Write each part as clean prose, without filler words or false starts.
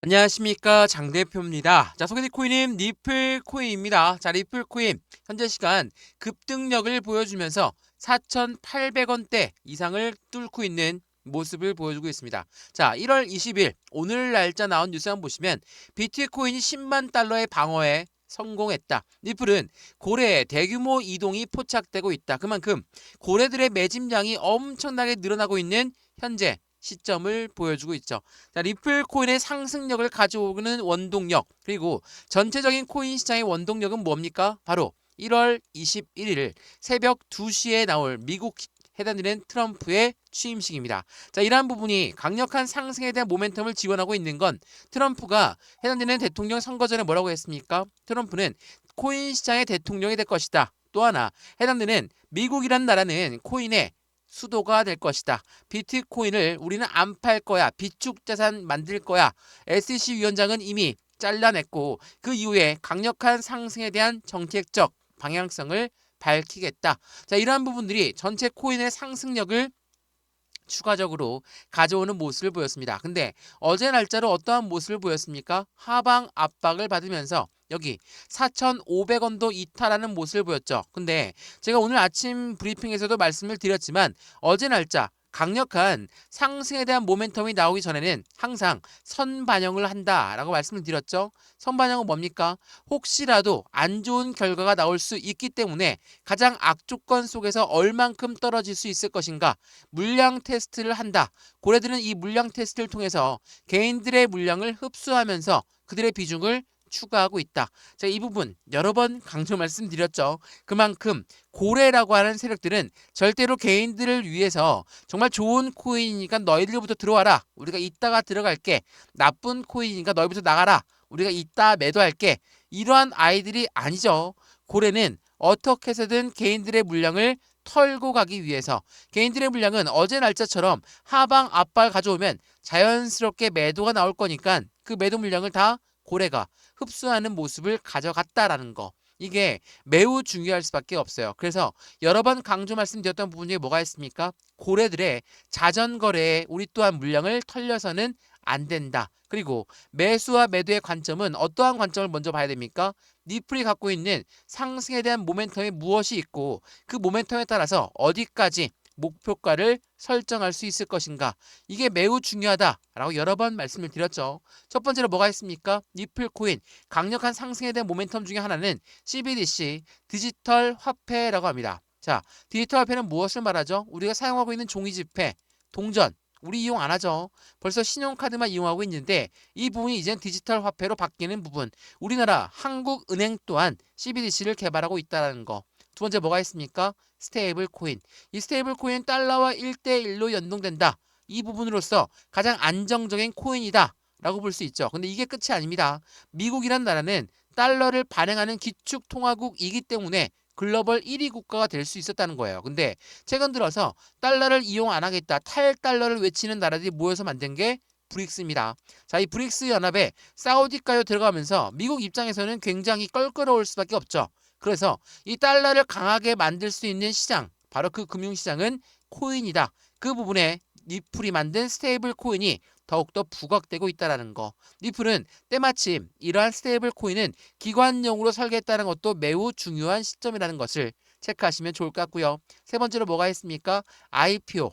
안녕하십니까, 장 대표입니다. 자, 소개팅 코인은 리플 코인입니다. 자, 리플 코인 현재 시간 급등력을 보여주면서 4,800원대 이상을 뚫고 있는 모습을 보여주고 있습니다. 자, 1월 20일 오늘 날짜 나온 뉴스 한번 보시면 비트코인이 10만 달러의 방어에 성공했다. 리플은 고래의 대규모 이동이 포착되고 있다. 그만큼 고래들의 매집량이 엄청나게 늘어나고 있는 현재 시점을 보여주고 있죠. 자, 리플 코인의 상승력을 가져오는 원동력, 그리고 전체적인 코인 시장의 원동력은 뭡니까? 바로 1월 21일 새벽 2시에 나올 미국 해당되는 트럼프의 취임식입니다. 자, 이러한 부분이 강력한 상승에 대한 모멘텀을 지원하고 있는 건 트럼프가 해당되는 대통령 선거 전에 뭐라고 했습니까? 트럼프는 코인 시장의 대통령이 될 것이다. 또 하나 해당되는 미국이란 나라는 코인의 수도가 될 것이다. 비트코인을 우리는 안 팔 거야. 비축 자산 만들 거야. SEC 위원장은 이미 잘라냈고 그 이후에 강력한 상승에 대한 정책적 방향성을 밝히겠다. 자, 이러한 부분들이 전체 코인의 상승력을 추가적으로 가져오는 모습을 보였습니다. 근데 어제 날짜로 어떠한 모습을 보였습니까? 하방 압박을 받으면서 여기 4,500원도 이탈하는 모습을 보였죠. 근데 제가 오늘 아침 브리핑에서도 말씀을 드렸지만 어제 날짜 강력한 상승에 대한 모멘텀이 나오기 전에는 항상 선반영을 한다라고 말씀을 드렸죠. 선반영은 뭡니까? 혹시라도 안 좋은 결과가 나올 수 있기 때문에 가장 악조건 속에서 얼만큼 떨어질 수 있을 것인가 물량 테스트를 한다. 고래들은 이 물량 테스트를 통해서 개인들의 물량을 흡수하면서 그들의 비중을 추가하고 있다. 자, 이 부분 여러 번 강조 말씀드렸죠. 그만큼 고래라고 하는 세력들은 절대로 개인들을 위해서 정말 좋은 코인이니까 너희들부터 들어와라. 우리가 이따가 들어갈게. 나쁜 코인이니까 너희부터 나가라. 우리가 이따 매도할게. 이러한 아이들이 아니죠. 고래는 어떻게 해서든 개인들의 물량을 털고 가기 위해서 개인들의 물량은 어제 날짜처럼 하방 압박을 가져오면 자연스럽게 매도가 나올 거니까 그 매도 물량을 다 고래가 흡수하는 모습을 가져갔다라는 거. 이게 매우 중요할 수밖에 없어요. 그래서 여러 번 강조 말씀드렸던 부분 중에 뭐가 있습니까? 고래들의 자전거래에 우리 또한 물량을 털려서는 안 된다. 그리고 매수와 매도의 관점은 어떠한 관점을 먼저 봐야 됩니까? 리플이 갖고 있는 상승에 대한 모멘텀이 무엇이 있고 그 모멘텀에 따라서 어디까지 목표가를 설정할 수 있을 것인가. 이게 매우 중요하다라고 여러 번 말씀을 드렸죠. 첫 번째로 뭐가 있습니까? 리플 코인 강력한 상승에 대한 모멘텀 중에 하나는 CBDC 디지털 화폐라고 합니다. 자, 디지털 화폐는 무엇을 말하죠? 우리가 사용하고 있는 종이지폐, 동전 우리 이용 안 하죠. 벌써 신용카드만 이용하고 있는데 이 부분이 이젠 디지털 화폐로 바뀌는 부분. 우리나라 한국은행 또한 CBDC를 개발하고 있다는 거. 두 번째 뭐가 있습니까? 스테이블 코인. 이 스테이블 코인 달러와 1대1로 연동된다. 이 부분으로서 가장 안정적인 코인이다. 라고 볼 수 있죠. 근데 이게 끝이 아닙니다. 미국이란 나라는 달러를 발행하는 기축통화국이기 때문에 글로벌 1위 국가가 될 수 있었다는 거예요. 근데 최근 들어서 달러를 이용 안 하겠다, 탈달러를 외치는 나라들이 모여서 만든 게 브릭스입니다. 자, 이 브릭스 연합에 사우디까지 들어가면서 미국 입장에서는 굉장히 껄끄러울 수밖에 없죠. 그래서 이 달러를 강하게 만들 수 있는 시장, 바로 그 금융시장은 코인이다. 그 부분에 리플이 만든 스테이블 코인이 더욱더 부각되고 있다는 거. 리플은 때마침 이러한 스테이블 코인은 기관용으로 설계했다는 것도 매우 중요한 시점이라는 것을 체크하시면 좋을 것 같고요. 세 번째로 뭐가 있습니까? IPO,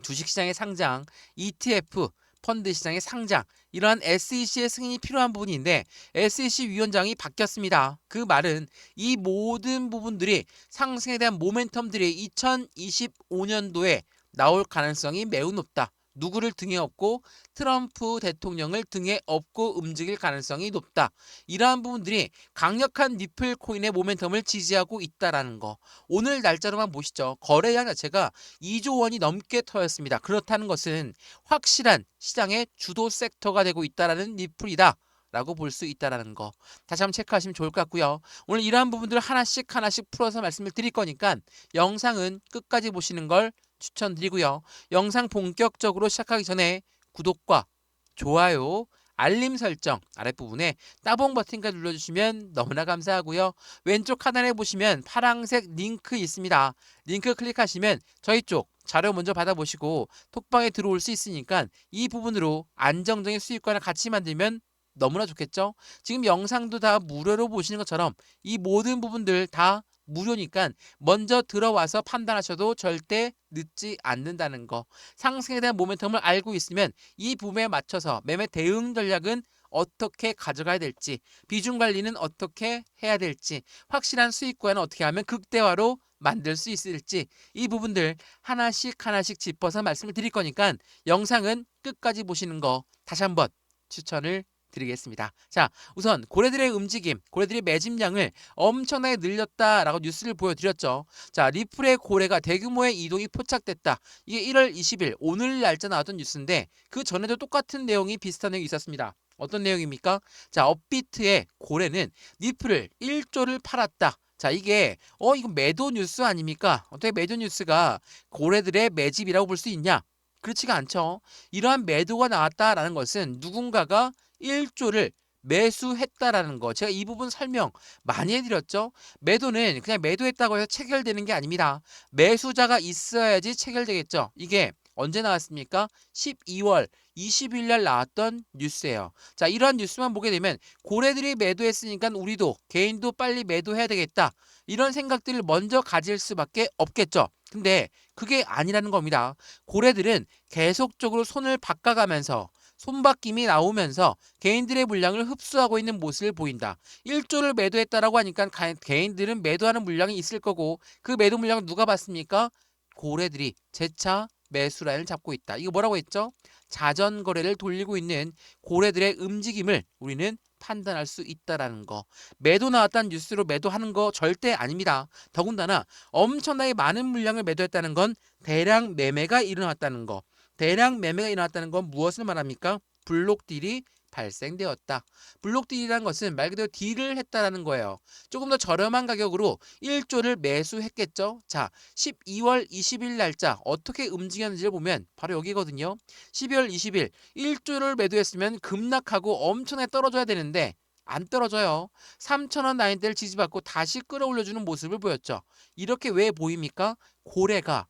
주식시장의 상장, ETF, 펀드 시장의 상장, 이러한 SEC의 승인이 필요한 부분인데 SEC 위원장이 바뀌었습니다. 그 말은 이 모든 부분들이 상승에 대한 모멘텀들이 2025년도에 나올 가능성이 매우 높다. 누구를 등에 업고 트럼프 대통령을 등에 업고 움직일 가능성이 높다. 이러한 부분들이 강력한 리플 코인의 모멘텀을 지지하고 있다라는 거. 오늘 날짜로만 보시죠. 거래량 자체가 2조 원이 넘게 터였습니다. 그렇다는 것은 확실한 시장의 주도 섹터가 되고 있다라는 리플이다. 라고 볼 수 있다라는 거. 다시 한번 체크하시면 좋을 것 같고요. 오늘 이러한 부분들을 하나씩 풀어서 말씀을 드릴 거니까 영상은 끝까지 보시는 걸 추천드리고요. 영상 본격적으로 시작하기 전에 구독과 좋아요, 알림 설정 아랫부분에 따봉 버튼까지 눌러주시면 너무나 감사하고요. 왼쪽 하단에 보시면 파란색 링크 있습니다. 링크 클릭하시면 저희 쪽 자료 먼저 받아보시고 톡방에 들어올 수 있으니까 이 부분으로 안정적인 수익관을 같이 만들면 너무나 좋겠죠? 지금 영상도 다 무료로 보시는 것처럼 이 모든 부분들 다 무료니까 먼저 들어와서 판단하셔도 절대 늦지 않는다는 거. 상승에 대한 모멘텀을 알고 있으면 이 부분에 맞춰서 매매 대응 전략은 어떻게 가져가야 될지, 비중 관리는 어떻게 해야 될지, 확실한 수익관은 어떻게 하면 극대화로 만들 수 있을지, 이 부분들 하나씩 하나씩 짚어서 말씀을 드릴 거니까 영상은 끝까지 보시는 거 다시 한번 추천을 드리겠습니다. 자, 우선 고래들의 움직임, 고래들의 매집량을 엄청나게 늘렸다라고 뉴스를 보여드렸죠. 자, 리플의 고래가 대규모의 이동이 포착됐다. 이게 1월 20일 오늘 날짜 나왔던 뉴스인데 그 전에도 똑같은 내용이 비슷한 내용이 있었습니다. 어떤 내용입니까? 자, 업비트의 고래는 리플을 1조를 팔았다. 자, 이게 이거 매도 뉴스 아닙니까? 어떻게 매도 뉴스가 고래들의 매집이라고 볼 수 있냐? 그렇지가 않죠. 이러한 매도가 나왔다라는 것은 누군가가 1조를 매수했다라는 거. 제가 이 부분 설명 많이 해드렸죠. 매도는 그냥 매도했다고 해서 체결되는 게 아닙니다. 매수자가 있어야지 체결되겠죠. 이게 언제 나왔습니까? 12월 20일 날 나왔던 뉴스예요. 자, 이러한 뉴스만 보게 되면 고래들이 매도했으니까 우리도 개인도 빨리 매도해야 되겠다. 이런 생각들을 먼저 가질 수밖에 없겠죠. 근데 그게 아니라는 겁니다. 고래들은 계속적으로 손을 바꿔가면서 손바뀜이 나오면서 개인들의 물량을 흡수하고 있는 모습을 보인다. 1조를 매도했다라고 하니까 개인들은 매도하는 물량이 있을 거고 그 매도 물량을 누가 받습니까? 고래들이 재차 매수 라인을 잡고 있다. 이거 뭐라고 했죠? 자전거래를 돌리고 있는 고래들의 움직임을 우리는 판단할 수 있다라는 거. 매도 나왔다는 뉴스로 매도하는 거 절대 아닙니다. 더군다나 엄청나게 많은 물량을 매도했다는 건 대량 매매가 일어났다는 거. 대량 매매가 일어났다는 건 무엇을 말합니까? 블록딜이 발생되었다. 블록딜이라는 것은 말 그대로 딜을 했다라는 거예요. 조금 더 저렴한 가격으로 1조를 매수했겠죠. 자, 12월 20일 날짜 어떻게 움직였는지를 보면 바로 여기거든요. 12월 20일 1조를 매도했으면 급락하고 엄청나게 떨어져야 되는데 안 떨어져요. 3,000원 라인대를 지지받고 다시 끌어올려주는 모습을 보였죠. 이렇게 왜 보입니까? 고래가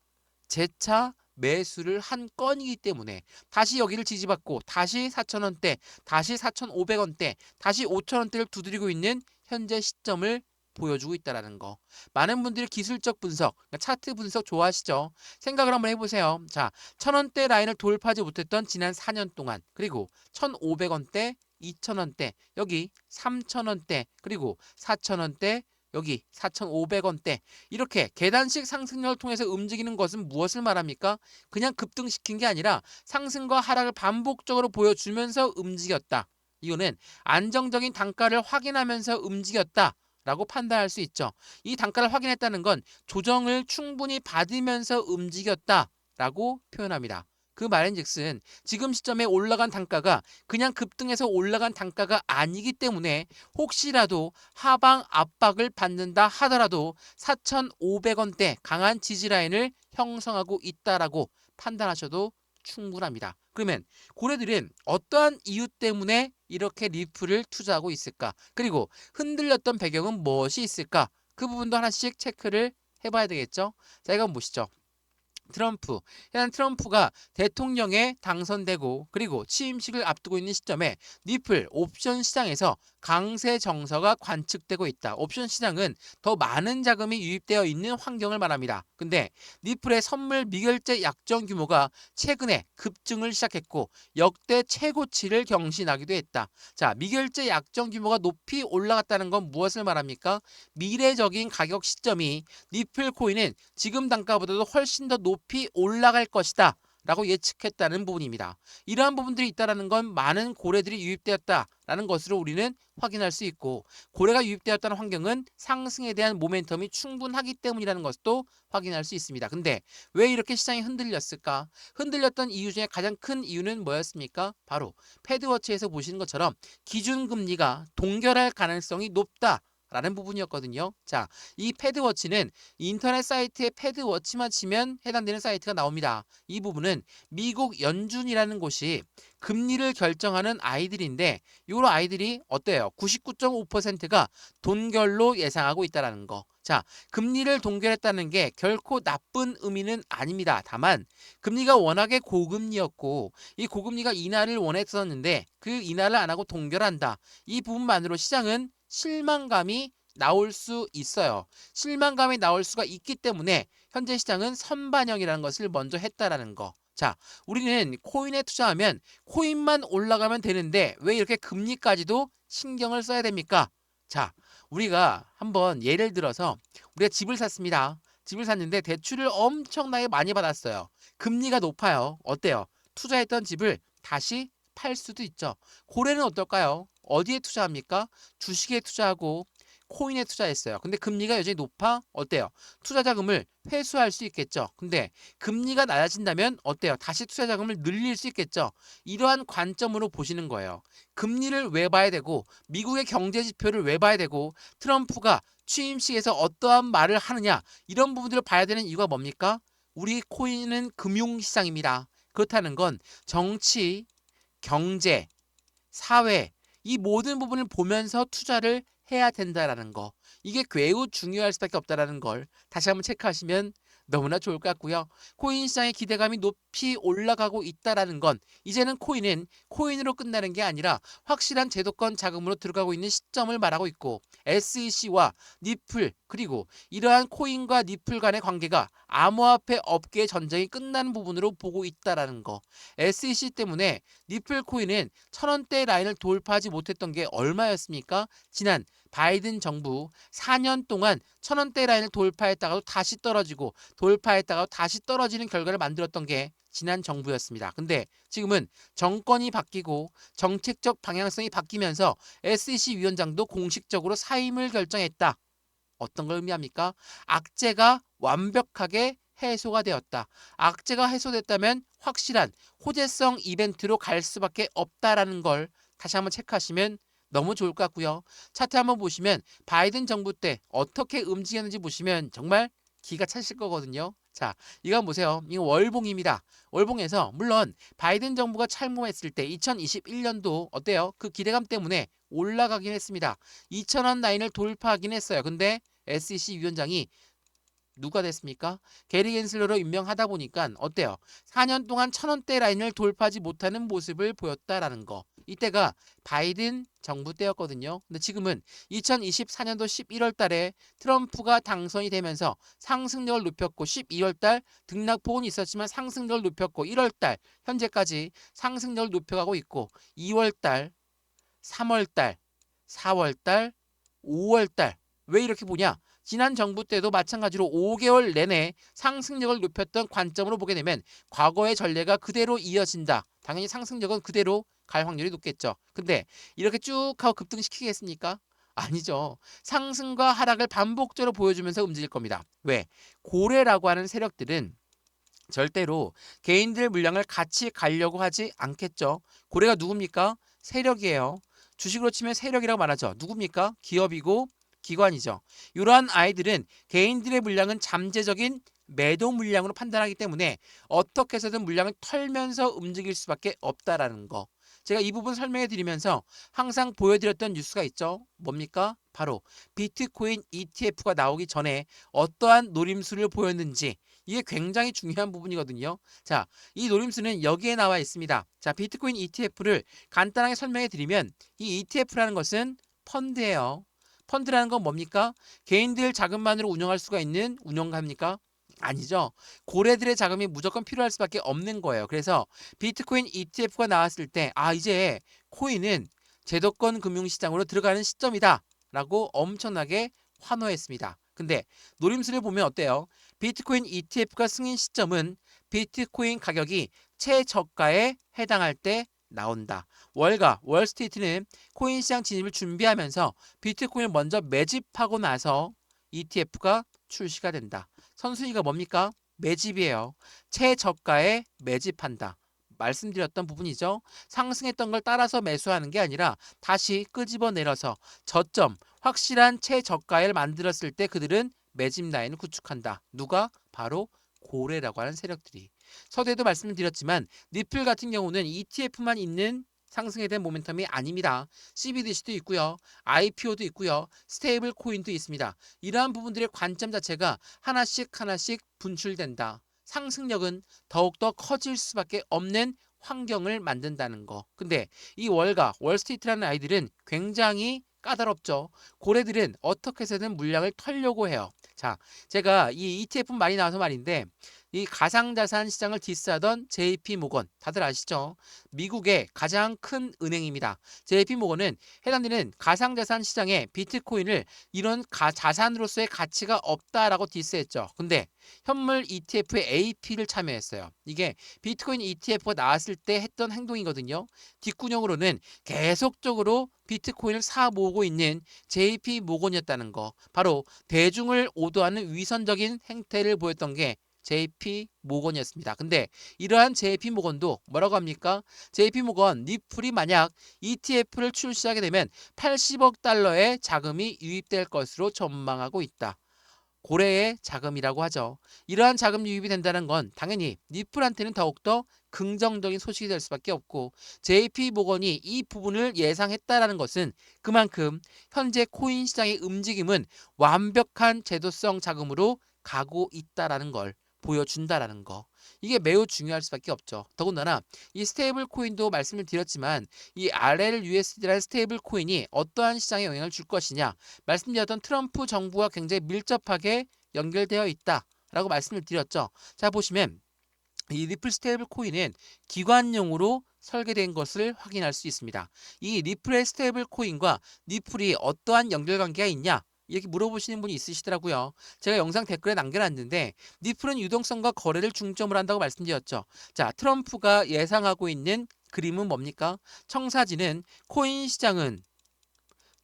재차 매수를 한 건이기 때문에 다시 여기를 지지받고 다시 4,000원대, 다시 4,500원대, 다시 5,000원대를 두드리고 있는 현재 시점을 보여주고 있다는 거. 많은 분들이 기술적 분석, 그러니까 차트 분석 좋아하시죠? 생각을 한번 해보세요. 자, 1,000원대 라인을 돌파하지 못했던 지난 4년 동안, 그리고 1,500원대, 2,000원대, 여기 3,000원대, 그리고 4,000원대, 여기 4,500원대 이렇게 계단식 상승력을 통해서 움직이는 것은 무엇을 말합니까? 그냥 급등시킨 게 아니라 상승과 하락을 반복적으로 보여주면서 움직였다. 이거는 안정적인 단가를 확인하면서 움직였다. 라고 판단할 수 있죠. 이 단가를 확인했다는 건 조정을 충분히 받으면서 움직였다. 라고 표현합니다. 그 말인즉슨 지금 시점에 올라간 단가가 그냥 급등해서 올라간 단가가 아니기 때문에 혹시라도 하방 압박을 받는다 하더라도 4,500원대 강한 지지라인을 형성하고 있다라고 판단하셔도 충분합니다. 그러면 고래들은 어떠한 이유 때문에 이렇게 리플을 투자하고 있을까? 그리고 흔들렸던 배경은 무엇이 있을까? 그 부분도 하나씩 체크를 해봐야 되겠죠? 자, 이거 한번 보시죠. 현재 트럼프가 대통령에 당선되고 그리고 취임식을 앞두고 있는 시점에 리플 옵션 시장에서 강세 정서가 관측되고 있다. 옵션 시장은 더 많은 자금이 유입되어 있는 환경을 말합니다. 근데 리플의 선물 미결제 약정 규모가 최근에 급증을 시작했고 역대 최고치를 경신하기도 했다. 자, 미결제 약정 규모가 높이 올라갔다는 건 무엇을 말합니까? 미래적인 가격 시점이 리플 코인은 지금 단가보다도 훨씬 더 높이 올라갈 것이다 라고 예측했다는 부분입니다. 이러한 부분들이 있다는 건 많은 고래들이 유입되었다라는 것으로 우리는 확인할 수 있고 고래가 유입되었다는 환경은 상승에 대한 모멘텀이 충분하기 때문이라는 것도 확인할 수 있습니다. 근데 왜 이렇게 시장이 흔들렸을까? 흔들렸던 이유 중에 가장 큰 이유는 뭐였습니까? 바로 패드워치에서 보시는 것처럼 기준금리가 동결할 가능성이 높다 라는 부분이었거든요. 자, 이 패드워치는 인터넷 사이트에 패드워치만 치면 해당되는 사이트가 나옵니다. 이 부분은 미국 연준이라는 곳이 금리를 결정하는 아이들인데 이 아이들이 어때요? 99.5%가 동결로 예상하고 있다는 거. 자, 금리를 동결했다는 게 결코 나쁜 의미는 아닙니다. 다만 금리가 워낙에 고금리였고 이 고금리가 인하를 원했었는데 그 인하를 안 하고 동결한다. 이 부분만으로 시장은 실망감이 나올 수 있어요. 실망감이 나올 수가 있기 때문에 현재 시장은 선반영이라는 것을 먼저 했다라는 거. 자, 우리는 코인에 투자하면 코인만 올라가면 되는데 왜 이렇게 금리까지도 신경을 써야 됩니까? 자, 우리가 한번 예를 들어서 우리가 집을 샀습니다. 집을 샀는데 대출을 엄청나게 많이 받았어요. 금리가 높아요. 어때요? 투자했던 집을 다시 팔 수도 있죠. 고래는 어떨까요? 어디에 투자합니까? 주식에 투자하고 코인에 투자했어요. 근데 금리가 여전히 높아? 어때요? 투자 자금을 회수할 수 있겠죠. 근데 금리가 낮아진다면 어때요? 다시 투자 자금을 늘릴 수 있겠죠. 이러한 관점으로 보시는 거예요. 금리를 왜 봐야 되고 미국의 경제 지표를 왜 봐야 되고 트럼프가 취임식에서 어떠한 말을 하느냐 이런 부분들을 봐야 되는 이유가 뭡니까? 우리 코인은 금융시장입니다. 그렇다는 건 정치, 경제, 사회 이 모든 부분을 보면서 투자를 해야 된다라는 거. 이게 매우 중요할 수밖에 없다라는 걸 다시 한번 체크하시면 너무나 좋을 것 같고요. 코인 시장의 기대감이 높이 올라가고 있다라는 건 이제는 코인은 코인으로 끝나는 게 아니라 확실한 제도권 자금으로 들어가고 있는 시점을 말하고 있고 SEC와 니플 그리고 이러한 코인과 니플 간의 관계가 암호화폐 업계의 전쟁이 끝나는 부분으로 보고 있다라는 거. SEC 때문에 니플 코인은 1,000원대 라인을 돌파하지 못했던 게 얼마였습니까? 지난 바이든 정부 4년 동안 1,000원대 라인을 돌파했다가도 다시 떨어지고 돌파했다가 다시 떨어지는 결과를 만들었던 게 지난 정부였습니다. 근데 지금은 정권이 바뀌고 정책적 방향성이 바뀌면서 SEC 위원장도 공식적으로 사임을 결정했다. 어떤 걸 의미합니까? 악재가 완벽하게 해소가 되었다. 악재가 해소됐다면 확실한 호재성 이벤트로 갈 수밖에 없다라는 걸 다시 한번 체크하시면 너무 좋을 것 같고요. 차트 한번 보시면 바이든 정부 때 어떻게 움직였는지 보시면 정말 기가 차실 거거든요. 자, 이거 한번 보세요. 이거 월봉입니다. 월봉에서 물론 바이든 정부가 참모했을 때 2021년도 어때요? 그 기대감 때문에 올라가긴 했습니다. 2,000원 라인을 돌파하긴 했어요. 근데 SEC 위원장이 누가 됐습니까? 게리 겐슬러로 임명하다 보니까 어때요? 4년 동안 1,000원대 라인을 돌파하지 못하는 모습을 보였다라는 거. 이때가 바이든 정부 때였거든요. 근데 지금은 2024년도 11월 달에 트럼프가 당선이 되면서 상승력을 높였고 12월 달 등락폭은 있었지만 상승력을 높였고 1월 달 현재까지 상승력을 높여가고 있고 2월 달, 3월 달, 4월 달, 5월 달 왜 이렇게 보냐? 지난 정부 때도 마찬가지로 5개월 내내 상승력을 높였던 관점으로 보게 되면 과거의 전례가 그대로 이어진다. 당연히 상승력은 그대로 갈 확률이 높겠죠. 근데 이렇게 쭉 하고 급등시키겠습니까? 아니죠. 상승과 하락을 반복적으로 보여주면서 움직일 겁니다. 왜? 고래라고 하는 세력들은 절대로 개인들 물량을 같이 가려고 하지 않겠죠. 고래가 누굽니까? 세력이에요. 주식으로 치면 세력이라고 말하죠. 누굽니까? 기업이고 기관이죠. 이러한 아이들은 개인들의 물량은 잠재적인 매도 물량으로 판단하기 때문에 어떻게 해서든 물량을 털면서 움직일 수밖에 없다라는 거. 제가 이 부분 설명해 드리면서 항상 보여드렸던 뉴스가 있죠. 뭡니까? 바로 비트코인 ETF가 나오기 전에 어떠한 노림수를 보였는지 이게 굉장히 중요한 부분이거든요. 자, 이 노림수는 여기에 나와 있습니다. 자, 비트코인 ETF를 간단하게 설명해 드리면 이 ETF라는 것은 펀드예요. 펀드라는 건 뭡니까? 개인들 자금만으로 운영할 수가 있는 운영가입니까? 아니죠. 고래들의 자금이 무조건 필요할 수밖에 없는 거예요. 그래서 비트코인 ETF가 나왔을 때 이제 코인은 제도권 금융시장으로 들어가는 시점이다 라고 엄청나게 환호했습니다. 근데 노림수를 보면 어때요? 비트코인 ETF가 승인 시점은 비트코인 가격이 최저가에 해당할 때 나온다. 월가, 월스트리트는 코인 시장 진입을 준비하면서 비트코인을 먼저 매집하고 나서 ETF가 출시가 된다. 선순위가 뭡니까? 매집이에요. 최저가에 매집한다. 말씀드렸던 부분이죠. 상승했던 걸 따라서 매수하는 게 아니라 다시 끄집어내려서 저점, 확실한 최저가를 만들었을 때 그들은 매집 라인을 구축한다. 누가? 바로 고래라고 하는 세력들이. 서두에도 말씀드렸지만 니플 같은 경우는 ETF만 있는 상승에 대한 모멘텀이 아닙니다. CBDC도 있고요. IPO도 있고요. 스테이블 코인도 있습니다. 이러한 부분들의 관점 자체가 하나씩 분출된다. 상승력은 더욱더 커질 수밖에 없는 환경을 만든다는 거. 근데 이 월가, 월스트리트라는 아이들은 굉장히 까다롭죠. 고래들은 어떻게 해서든 물량을 털려고 해요. 자, 제가 이 ETF 많이 나와서 말인데 이 가상자산 시장을 디스하던 JP 모건 다들 아시죠? 미국의 가장 큰 은행입니다. JP 모건은 해당되는 가상자산 시장에 비트코인을 이런 자산으로서의 가치가 없다라고 디스했죠. 근데 현물 ETF에 AP를 참여했어요. 이게 비트코인 ETF가 나왔을 때 했던 행동이거든요. 뒷구녕으로는 계속적으로 비트코인을 사 모으고 있는 JP 모건이었다는 거. 바로 대중을 오도하는 위선적인 행태를 보였던 게 JP 모건이었습니다. 근데 이러한 JP 모건도 뭐라고 합니까? JP 모건 니플이 만약 ETF를 출시하게 되면 80억 달러의 자금이 유입될 것으로 전망하고 있다. 고래의 자금이라고 하죠. 이러한 자금 유입이 된다는 건 당연히 니플한테는 더욱더 긍정적인 소식이 될 수밖에 없고 JP 모건이 이 부분을 예상했다라는 것은 그만큼 현재 코인 시장의 움직임은 완벽한 제도성 자금으로 가고 있다라는 걸 보여준다라는 거. 이게 매우 중요할 수밖에 없죠. 더군다나 이 스테이블 코인도 말씀을 드렸지만 이 RLUSD라는 스테이블 코인이 어떠한 시장에 영향을 줄 것이냐 말씀드렸던 트럼프 정부와 굉장히 밀접하게 연결되어 있다라고 말씀을 드렸죠. 자 보시면 이 리플 스테이블 코인은 기관용으로 설계된 것을 확인할 수 있습니다. 이 리플의 스테이블 코인과 니플이 어떠한 연결관계가 있냐? 이렇게 물어보시는 분이 있으시더라고요. 제가 영상 댓글에 남겨놨는데 니플은 유동성과 거래를 중점으로 한다고 말씀드렸죠. 자, 트럼프가 예상하고 있는 그림은 뭡니까? 청사진은 코인 시장은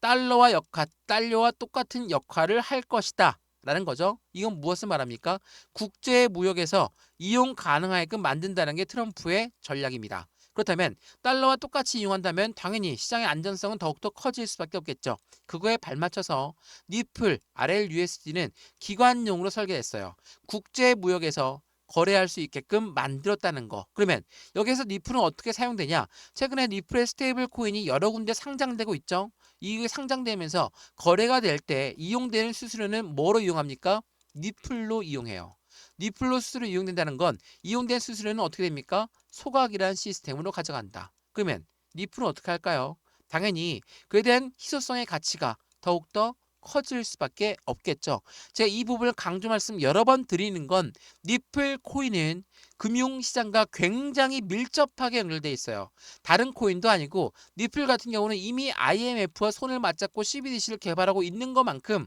달러와 똑같은 역할을 할 것이다. 라는 거죠. 이건 무엇을 말합니까? 국제 무역에서 이용 가능하게끔 만든다는 게 트럼프의 전략입니다. 그렇다면 달러와 똑같이 이용한다면 당연히 시장의 안전성은 더욱더 커질 수밖에 없겠죠. 그거에 발맞춰서 니플, RLUSD는 기관용으로 설계됐어요. 국제 무역에서 거래할 수 있게끔 만들었다는 거. 그러면 여기서 니플은 어떻게 사용되냐? 최근에 니플의 스테이블 코인이 여러 군데 상장되고 있죠. 이게 상장되면서 거래가 될 때 이용되는 수수료는 뭐로 이용합니까? 니플로 이용해요. 니플로 수수료 이용된다는 건 이용된 수수료는 어떻게 됩니까? 소각이라는 시스템으로 가져간다. 그러면 니플은 어떻게 할까요? 당연히 그에 대한 희소성의 가치가 더욱더 커질 수밖에 없겠죠. 제가 이 부분을 강조 말씀 여러 번 드리는 건 니플 코인은 금융시장과 굉장히 밀접하게 연결돼 있어요. 다른 코인도 아니고 니플 같은 경우는 이미 IMF와 손을 맞잡고 CBDC를 개발하고 있는 것만큼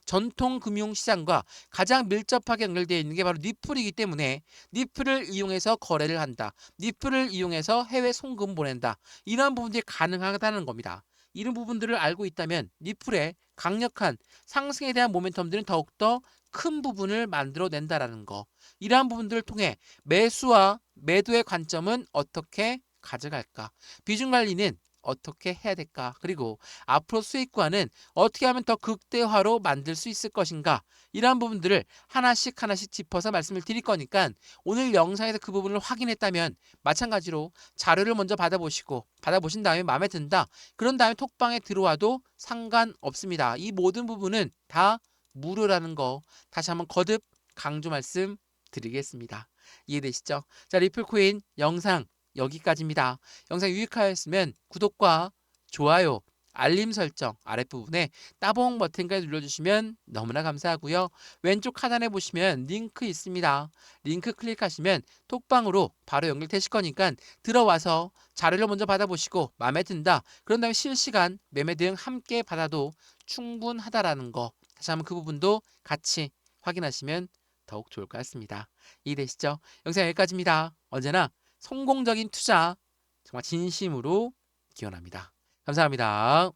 전통 금융시장과 가장 밀접하게 연결되어 있는 게 바로 니플이기 때문에 니플을 이용해서 거래를 한다. 니플을 이용해서 해외 송금 보낸다. 이러한 부분들이 가능하다는 겁니다. 이런 부분들을 알고 있다면 니플의 강력한 상승에 대한 모멘텀들은 더욱더 큰 부분을 만들어낸다라는 거. 이러한 부분들을 통해 매수와 매도의 관점은 어떻게 가져갈까? 비중 관리는 어떻게 해야 될까? 그리고 앞으로 수익과는 어떻게 하면 더 극대화로 만들 수 있을 것인가? 이러한 부분들을 하나씩 짚어서 말씀을 드릴 거니까 오늘 영상에서 그 부분을 확인했다면 마찬가지로 자료를 먼저 받아보신 다음에 마음에 든다. 그런 다음에 톡방에 들어와도 상관없습니다. 이 모든 부분은 다 무료라는 거 다시 한번 거듭 강조 말씀 드리겠습니다. 이해되시죠? 자, 리플코인 영상 여기까지입니다. 영상 유익하였으면 구독과 좋아요, 알림 설정 아랫부분에 따봉 버튼까지 눌러주시면 너무나 감사하고요. 왼쪽 하단에 보시면 링크 있습니다. 링크 클릭하시면 톡방으로 바로 연결되실 거니까 들어와서 자료를 먼저 받아보시고 마음에 든다. 그런 다음에 실시간 매매 등 함께 받아도 충분하다라는 거 다시 한번 그 부분도 같이 확인하시면 더욱 좋을 것 같습니다. 이해되시죠? 영상 여기까지입니다. 언제나 성공적인 투자 정말 진심으로 기원합니다. 감사합니다.